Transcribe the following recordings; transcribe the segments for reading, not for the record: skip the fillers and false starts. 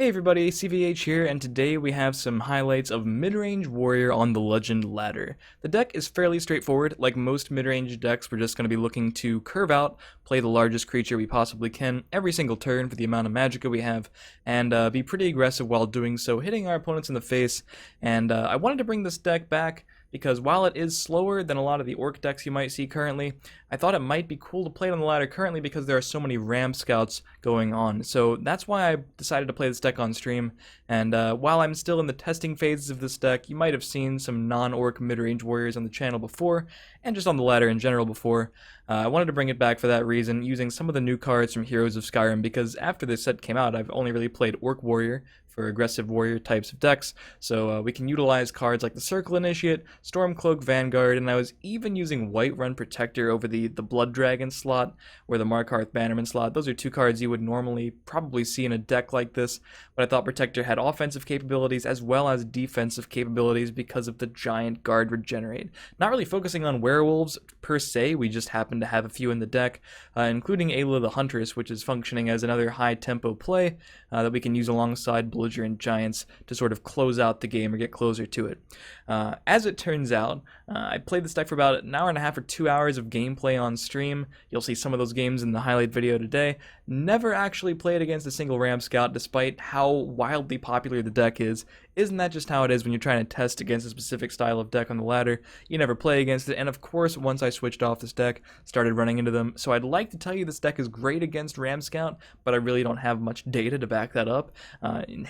Hey everybody, CVH here, and today we have some highlights of Midrange Warrior on the Legend ladder. The deck is fairly straightforward. Like most midrange decks, we're just going to be looking to curve out, play the largest creature we possibly can every single turn for the amount of magicka we have, and be pretty aggressive while doing so, hitting our opponents in the face. And I wanted to bring this deck back because while it is slower than a lot of the Orc decks you might see currently, I thought it might be cool to play it on the ladder currently because there are so many Ram Scouts going on. So that's why I decided to play this deck on stream, and while I'm still in the testing phases of this deck, you might have seen some non-Orc Midrange Warriors on the channel before, and just on the ladder in general before. I wanted to bring it back for that reason, using some of the new cards from Heroes of Skyrim, because after this set came out, I've only really played Orc Warrior for aggressive warrior types of decks, so we can utilize cards like the Circle Initiate, Stormcloak Vanguard, and I was even using Whiterun Protector over the Blood Dragon slot, or the Markarth Bannerman slot. Those are two cards you would normally probably see in a deck like this, but I thought Protector had offensive capabilities as well as defensive capabilities because of the giant Guard Regenerate. Not really focusing on werewolves per se, we just happen to have a few in the deck, including Ayla the Huntress, which is functioning as another high-tempo play that we can use alongside belligerent giants to sort of close out the game or get closer to it. As it turns out, I played this deck for about an hour and a half or 2 hours of gameplay on stream. You'll see some of those games in the highlight video today. Never actually played against a single Ram Scout despite how wildly popular the deck is. Isn't that just how it is when you're trying to test against a specific style of deck on the ladder? You never play against it, and of course once I switched off this deck, started running into them. So I'd like to tell you this deck is great against Ram Scout, but I really don't have much data to back that up.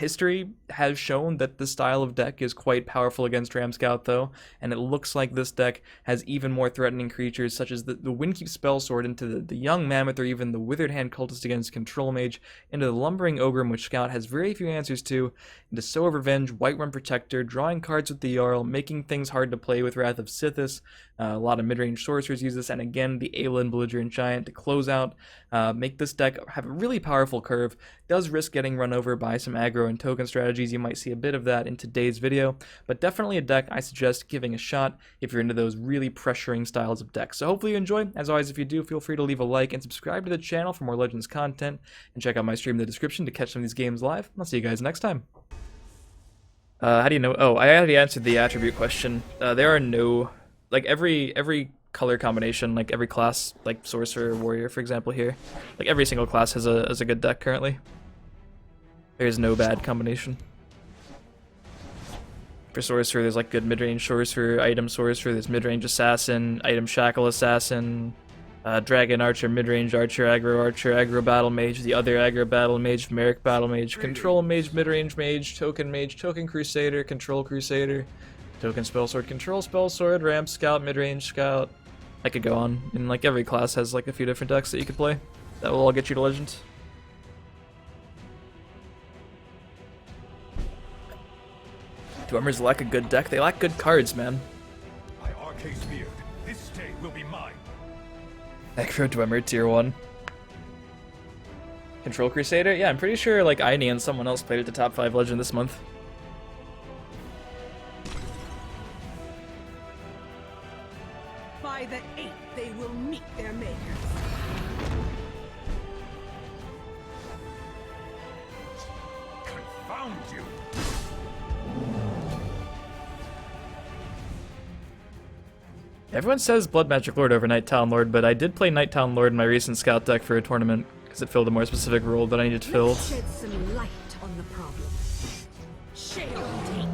History has shown that this style of deck is quite powerful against Ram Scout though, and it looks like this deck has even more threatening creatures such as the Windkeep Spellsword into the Young Mammoth, or even the Withered Hand Cultist against Control Mage, into the Lumbering Ogre, which Scout has very few answers to, into Sow of Revenge, Whiterun Protector, drawing cards with the Jarl, making things hard to play with Wrath of Sithis. A lot of midrange sorcerers use this, and again the Ayla and Belligerent Giant to close out, make this deck have a really powerful curve. Does risk getting run over by some aggro and token strategies. You might see a bit of that in today's video, but definitely a deck I suggest giving a shot if you're into those really pressuring styles of decks. So hopefully you enjoy. As always, if you do, feel free to leave a like and subscribe to the channel for more Legends content, and check out my stream in the description to catch some of these games live. I'll see you guys next time. How do you know? Oh, I already answered the attribute question. There are no, like every color combination, like every class, like Sorcerer, Warrior, for example here, like every single class has a good deck currently. There's no bad combination. For Sorcerer, there's like good midrange Sorcerer, item Sorcerer, there's midrange Assassin, item Shackle Assassin, Dragon Archer, midrange Archer, Aggro Battle Mage, the other Aggro Battle Mage, Merrick Battle Mage, Control Mage, midrange Mage, Token Crusader, Control Crusader, Token Spellsword, Control Spellsword, Ramp Scout, midrange Scout. I could go on, and like every class has like a few different decks that you could play. That will all get you to Legends. Dwemer's lack a good deck. They lack good cards, man. This state will be mine. Aggro Dwemer, tier 1. Control Crusader? Yeah, I'm pretty sure like Aini and someone else played at the top 5 Legend this month. By the 8th, they will meet their makers. Confound you! Everyone says Blood Magic Lord over Night Town Lord, but I did play Night Town Lord in my recent Scout deck for a tournament because it filled a more specific role that I needed filled. Let's shed some light on the problem. Shale take.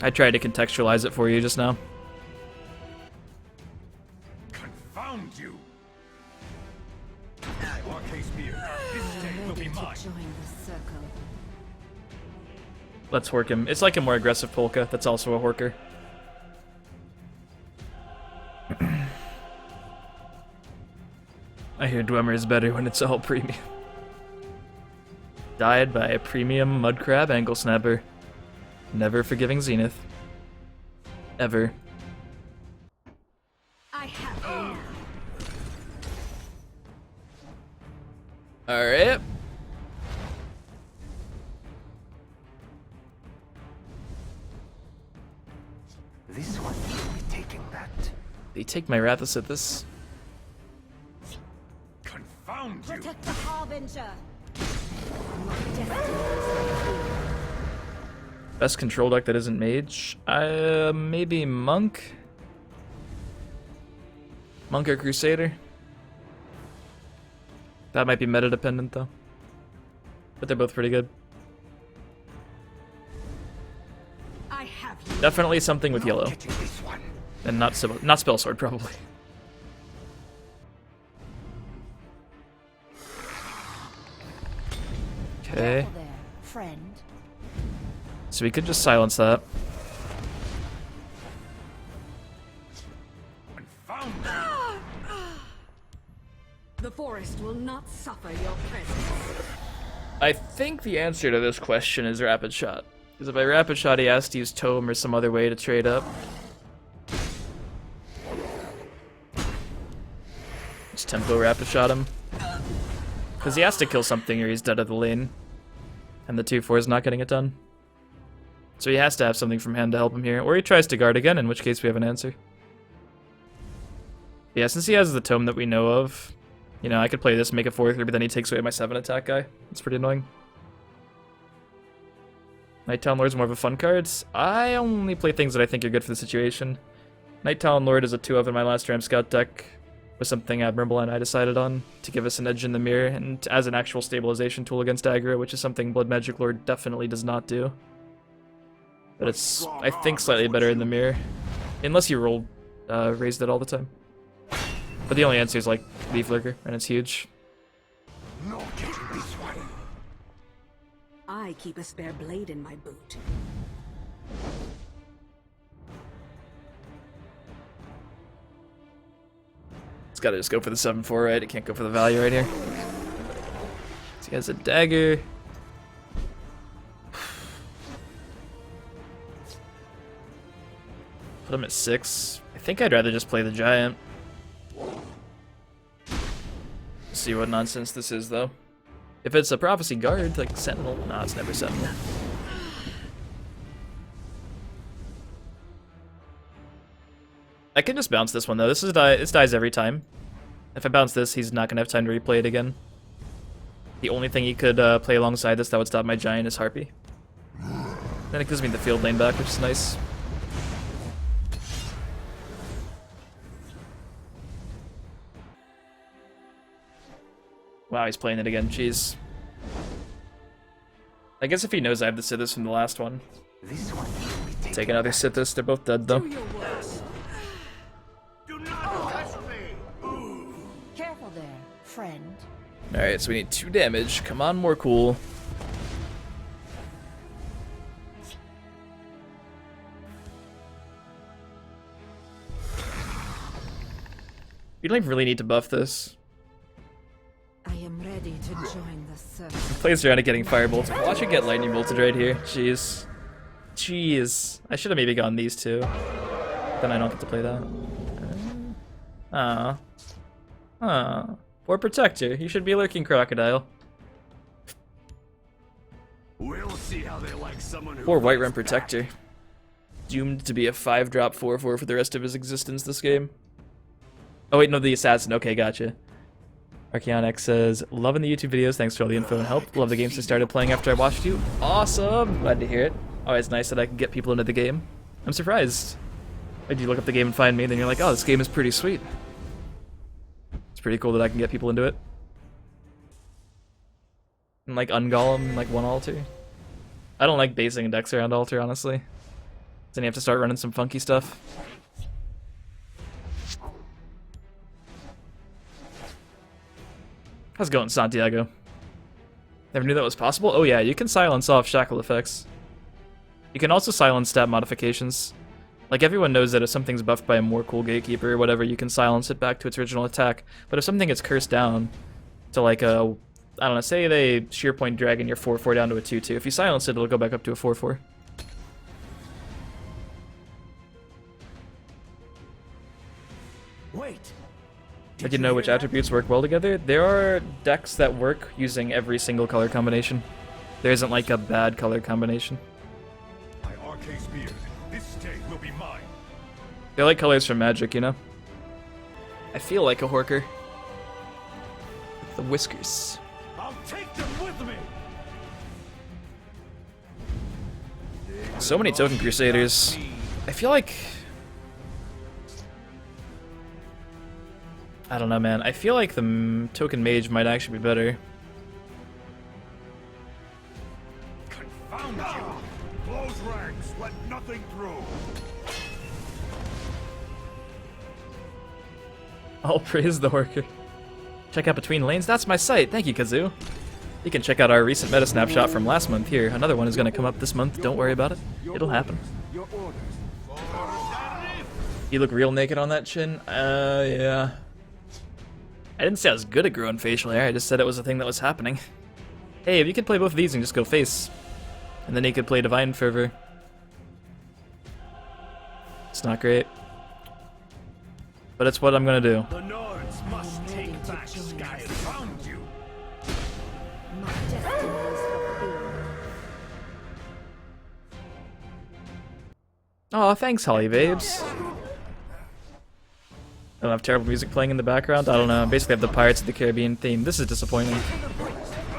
I tried to contextualize it for you just now. Confound you! Arcane Spear, this state will be mine. Join the circle. Let's hork him. It's like a more aggressive Polka that's also a horker. I hear Dwemer is better when it's all premium. Died by a premium Mudcrab Angle Snapper. Never forgiving Zenith. Ever. I have you now. Alright. This one will be taking that. The take my Rathasithis. Confound you! Protect the Harbinger. My destiny. Best control deck that isn't mage? Maybe Monk? Monk or Crusader? That might be meta dependent though. But they're both pretty good. I have you. Definitely something with yellow. Getting this one. And not Spell Sword, probably. Okay. Careful there, friend. So we could just silence that. Confound you! The forest will not suffer your presence. I think the answer to this question is Rapid Shot. Because if I Rapid Shot, he has to use Tome or some other way to trade up. Just Tempo Rapid Shot him. Because he has to kill something or he's dead at the lane. And the 2/4 is not getting it done. So he has to have something from hand to help him here. Or he tries to guard again, in which case we have an answer. Yeah, since he has the Tome that we know of, you know, I could play this, make it 4/3, but then he takes away my 7 attack guy. It's pretty annoying. Night Talon Lord's more of a fun card. I only play things that I think are good for the situation. Night Talon Lord is a 2 of in my last Ram Scout deck. Was something admirable and I decided on to give us an edge in the mirror and as an actual stabilization tool against aggro, which is something Blood Magic Lord definitely does not do. But it's, I think, slightly better in the mirror. Unless you roll raised it all the time. But the only answer is like Leaf Lurker, and it's huge. No getting this one. I keep a spare blade in my boot. It's gotta just go for the 7/4, right? It can't go for the value right here. So he has a dagger. Put him at 6. I think I'd rather just play the giant. See what nonsense this is, though. If it's a Prophecy Guard, like Sentinel, nah, it's never Sentinel. I can just bounce this one, though. This dies every time. If I bounce this, he's not gonna have time to replay it again. The only thing he could play alongside this that would stop my giant is Harpy. Then it gives me the field lane back, which is nice. Wow, he's playing it again, jeez. I guess if he knows I have the Sithis from the last one. This one will be taken. Take another Sithis, they're both dead though. Do your worst. Do not touch me! Careful there, friend. Alright, so we need 2 damage. Come on, more cool. We don't even really need to buff this. I am ready to join the circle. Plays around it getting fire bolted. Watch it get lightning bolted right here. Jeez. Jeez. I should have maybe gone these two. Then I don't get to play that. Poor Protector. You should be lurking Crocodile. We'll see how they like someone who Poor Whiterun fights Protector. Doomed to be a 5-drop 4/4 for the rest of his existence this game. Oh wait, no, the Assassin. Okay, gotcha. Archeonic says, loving the YouTube videos, thanks for all the info and help. Love the games I started playing after I watched you. Awesome! Glad to hear it. Always nice that I can get people into the game. I'm surprised. Like, you look up the game and find me, then you're like, oh, this game is pretty sweet. It's pretty cool that I can get people into it. And like Ungolem, like one altar. I don't like basing decks around altar, honestly. Then you have to start running some funky stuff. How's it going, Santiago? Never knew that was possible? Oh yeah, you can silence off shackle effects. You can also silence stat modifications. Like, everyone knows that if something's buffed by a more cool gatekeeper or whatever, you can silence it back to its original attack. But if something gets cursed down to like a, I don't know, say they sheer point dragon your 4/4 down to a 2/2. If you silence it, it'll go back up to a 4/4. Wait. But you know which attributes work well together? There are decks that work using every single color combination. There isn't like a bad color combination. My Arcane's beard. This day will be mine. They're like colors from Magic, you know? I feel like a Horker. With the whiskers. I'll take them with me. So many Token Crusaders. I feel like... I don't know, man. I feel like the Token Mage might actually be better. Confound you! Close ranks, let nothing through. I'll praise the Horker. Check out Between Lanes. That's my site. Thank you, Kazoo. You can check out our recent meta snapshot from last month here. Another one is going to come up this month. Don't worry about it. It'll happen. You look real naked on that chin? Yeah. I didn't say I was good at growing facial hair. I just said it was a thing that was happening. Hey, if you could play both of these and just go face. And then you could play Divine Fervor. It's not great. But it's what I'm gonna do. The Nords must take back Sky found you. My destiny is fulfilled. Aw, thanks, Holly Babes. I don't have terrible music playing in the background. I don't know. I basically have the Pirates of the Caribbean theme. This is disappointing.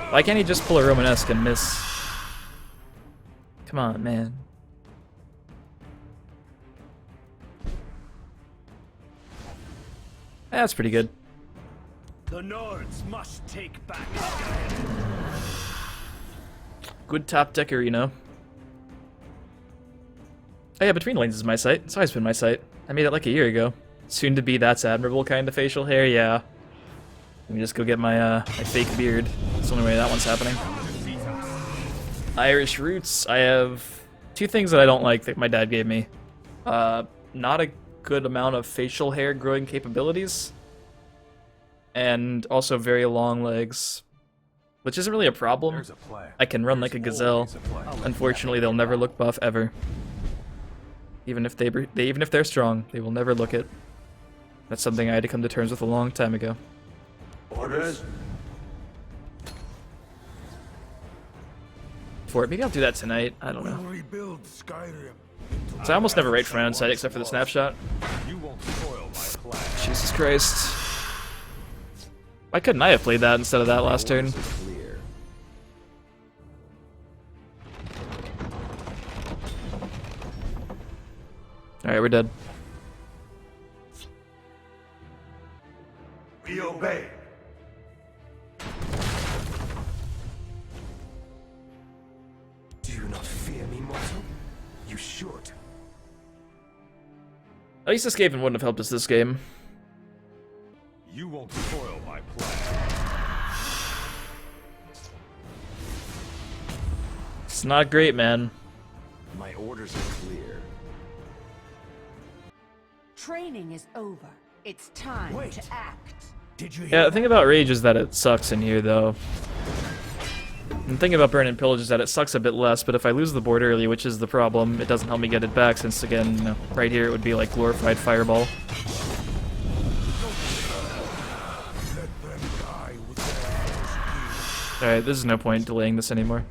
Why can't he just pull a Romanesque and miss? Come on, man. That's pretty good. The Nords must take back Sky. Good top decker, you know. Oh yeah, Between Lanes is my site. It's always been my site. I made it like a year ago. Soon to be That's Admirable kind of facial hair, yeah. Let me just go get my my fake beard. That's the only way that one's happening. Irish roots. I have two things that I don't like that my dad gave me. Not a good amount of facial hair growing capabilities. And also very long legs. Which isn't really a problem. I can run like a gazelle. Unfortunately, they'll never look buff ever. Even if they're strong, they will never look it. That's something I had to come to terms with a long time ago. Orders? Maybe I'll do that tonight. I don't know. Rebuild Skyrim. So I almost never write for my own site except for the snapshot. You won't spoil my plan. Jesus Christ. Why couldn't I have played that instead of that last turn? Alright, we're dead. We obey. Do you not fear me, mortal? You should. At least escaping wouldn't have helped us this game. You won't spoil my plan. It's not great, man. My orders are clear. Training is over. It's time to act. Did you Yeah, the thing about Rage is that it sucks in here, though. And the thing about Burn and Pillage is that it sucks a bit less, but if I lose the board early, which is the problem, it doesn't help me get it back, since, again, you know, right here it would be like glorified Fireball. Alright, there's no point delaying this anymore.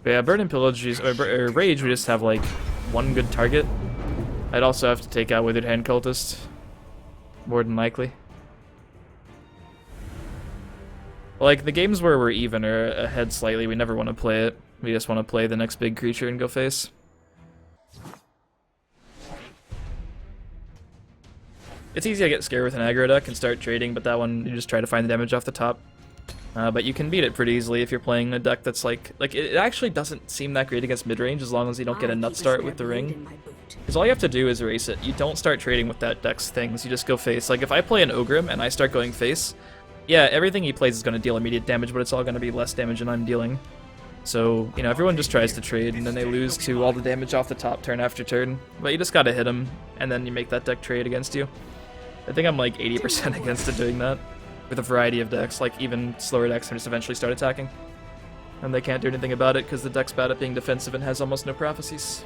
But yeah, Burn and Pillage, or Rage, we just have like one good target. I'd also have to take out Withered Hand Cultist. More than likely. Like, the games where we're even or ahead slightly, we never want to play it. We just want to play the next big creature and go face. It's easy to get scared with an aggro deck and start trading, but that one, you just try to find the damage off the top. But you can beat it pretty easily if you're playing a deck that's like it actually doesn't seem that great against midrange as long as you don't get a nut start with the ring. Because all you have to do is erase it. You don't start trading with that deck's things, you just go face. Like if I play an Ogrim and I start going face, yeah, everything he plays is going to deal immediate damage, but it's all going to be less damage than I'm dealing. So, you know, everyone just tries to trade and then they lose to all the damage off the top turn after turn. But you just gotta hit him and then you make that deck trade against you. I think I'm like 80% against it doing that. With a variety of decks, like even slower decks just eventually start attacking. And they can't do anything about it because the deck's bad at being defensive and has almost no prophecies.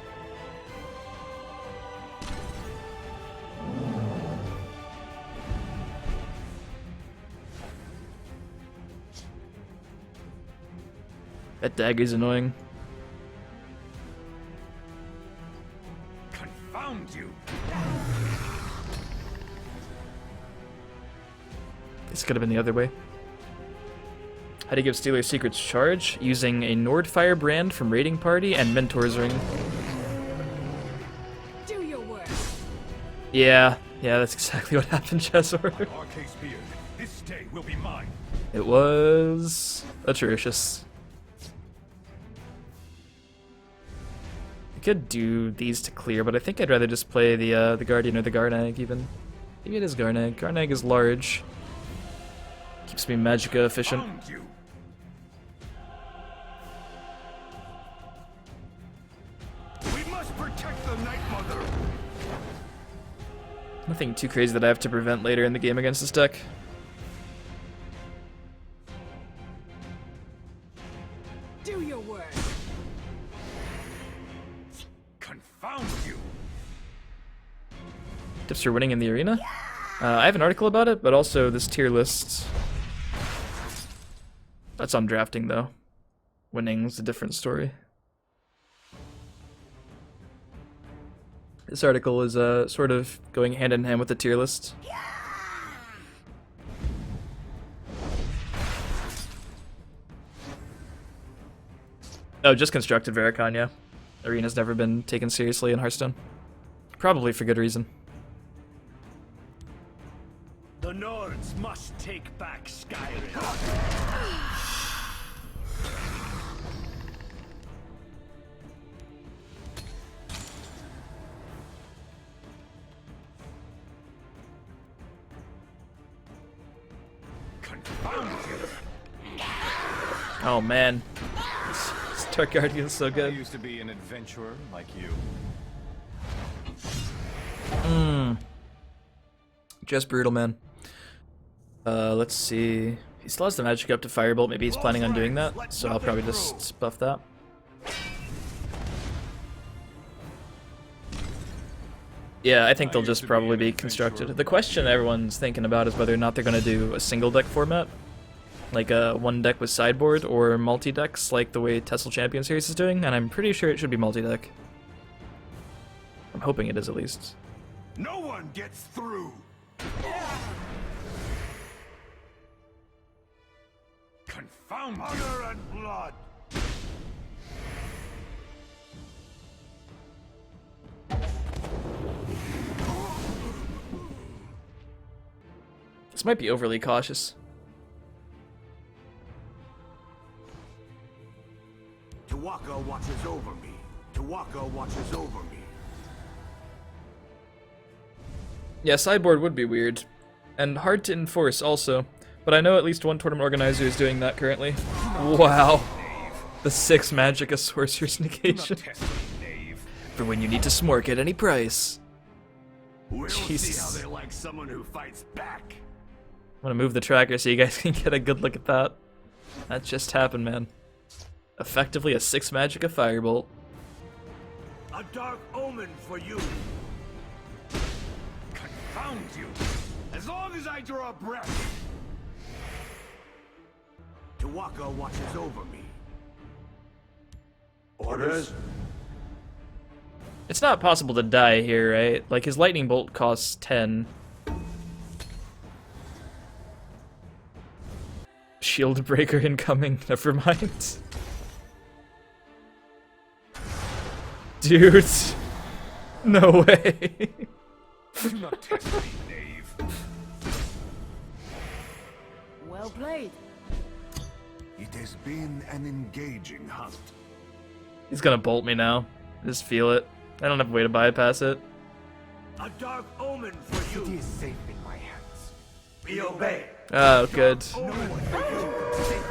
That dagger's annoying. Confound you! This could have been the other way. How do you give Stealer's Secrets charge? Using a Nordfire brand from Raiding Party and Mentor's Ring. Do your work. Yeah, that's exactly what happened, Chesor. Arcase Beard, this day will be mine. It was atrocious. I could do these to clear, but I think I'd rather just play the Guardian or the Garnag even. Maybe it is Garnag. Garnag is large. Keeps me Magicka efficient. Found you. We must protect the Night Mother. Nothing too crazy that I have to prevent later in the game against this deck. Do your work. Confound you. Tips for winning in the arena? I have an article about it, but also this tier list. That's on drafting though. Winning's a different story. This article is sort of going hand in hand with the tier list. Oh, just constructed Varicon, yeah. Arena's never been taken seriously in Hearthstone. Probably for good reason. The Nords must take back Skyrim. Confound you. Oh man. This Dark Guardian's so I good. used to be an adventurer like you. Just brutal, man. Let's see. He still has the magic up to Firebolt. Maybe he's planning on doing that, so I'll probably just buff that. Yeah, I think they'll just probably be constructed. The question everyone's thinking about is whether or not they're going to do a single deck format. Like a one deck with sideboard, or multi-decks like the way Tessel Champion Series is doing, and I'm pretty sure it should be multi-deck. I'm hoping it is at least. No one gets through. Confound you. Honor and blood. This might be overly cautious. Tawaka watches over me. Tawaka watches over me. Yeah, sideboard would be weird. And hard to enforce also. But I know at least one tournament organizer is doing that currently. Wow. The 6 Magicka Sorcerer's Negation. For when you need to smork at any price. We'll Jesus. see how they like someone who fights back. I'm gonna move the tracker so you guys can get a good look at that. That just happened, man. Effectively a 6 Magicka Firebolt. A dark omen for you. Confound you. As long as I draw breath. Tawaka watches over me. Orders? It's not possible to die here, right? Like, his Lightning Bolt costs 10. Shield Breaker incoming, never mind. Dude. No way. Do not test me, knave. Well played. It has been an engaging hunt. He's gonna bolt me now. I just feel it. I don't have a way to bypass it. A dark omen for you. It is safe in my hands. We obey. Oh, good. Omen for you.